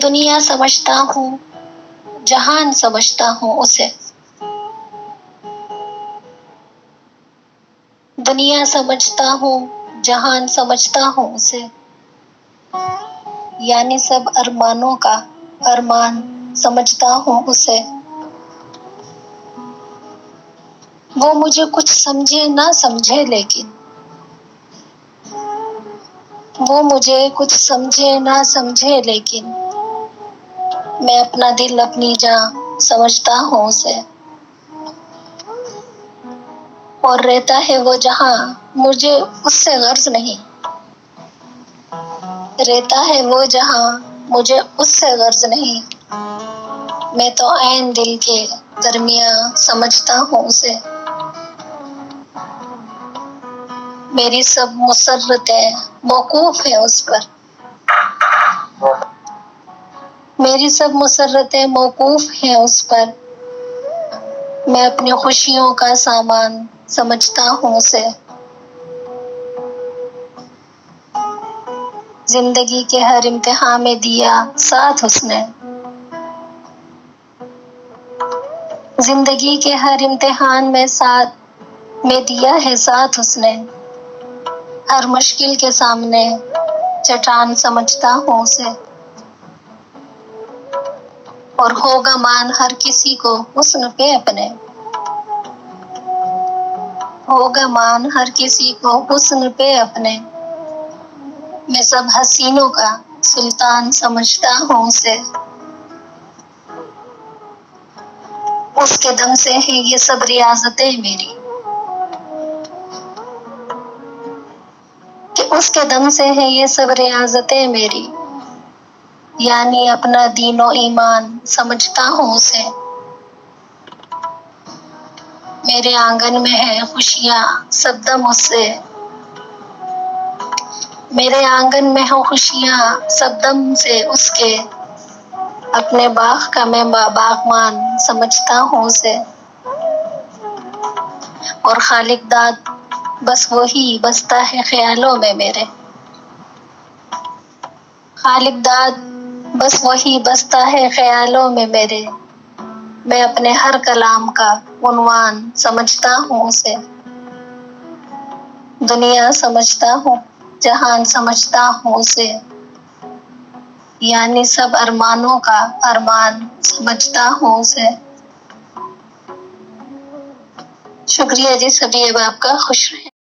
دنیا سمجھتا ہوں، جہان سمجھتا ہوں اسے۔ دنیا سمجھتا ہوں، جہان سمجھتا ہوں اسے، یعنی سب ارمانوں کا ارمان سمجھتا ہوں اسے۔ وہ مجھے کچھ سمجھے نہ سمجھے لیکن، وہ مجھے کچھ سمجھے نہ سمجھے لیکن، میں اپنا دل اپنی جان سمجھتا ہوں اسے۔ اور رہتا ہے وہ جہاں مجھے اس سے غرض نہیں، رہتا ہے وہ جہاں مجھے اس سے غرض نہیں، میں تو عین دل کے درمیان سمجھتا ہوں اسے۔ میری سب مسرتیں موقوف ہیں اس پر، میری سب مسرتیں موقوف ہیں اس پر، میں اپنی خوشیوں کا سامان سمجھتا ہوں اسے۔ زندگی کے ہر امتحان میں دیا ساتھ اس نے، زندگی کے ہر امتحان میں دیا ہے ساتھ اس نے، ہر مشکل کے سامنے چٹان سمجھتا ہوں اسے۔ اور ہوگا مان ہر کسی کو حسن پہ اپنے، ہوگا مان ہر کسی کو حسن پہ اپنے، میں سب حسینوں کا سلطان سمجھتا ہوں اسے۔ اس کے دم سے ہے یہ سب ریاضتیں میری، کہ اس کے دم سے ہے یہ سب ریاضتیں میری، یعنی اپنا دین و ایمان سمجھتا ہوں اسے۔ میرے آنگن میں ہے خوشیاں سب دم اس سے، میرے آنگن میں ہو خوشیاں سب دم سے اس کے، اپنے باغ کا میں باغبان سمجھتا ہوں اسے۔ اور خالق داد بس وہی بستا ہے خیالوں میں میرے، خالق داد بس وہی بستا ہے خیالوں میں میرے، میں اپنے ہر کلام کا عنوان سمجھتا ہوں اسے۔ دنیا سمجھتا ہوں، جہان سمجھتا ہوں اسے، یعنی سب ارمانوں کا ارمان سمجھتا ہوں اسے۔ شکریہ جی، سبھی اب آپ کا خوش رہیں۔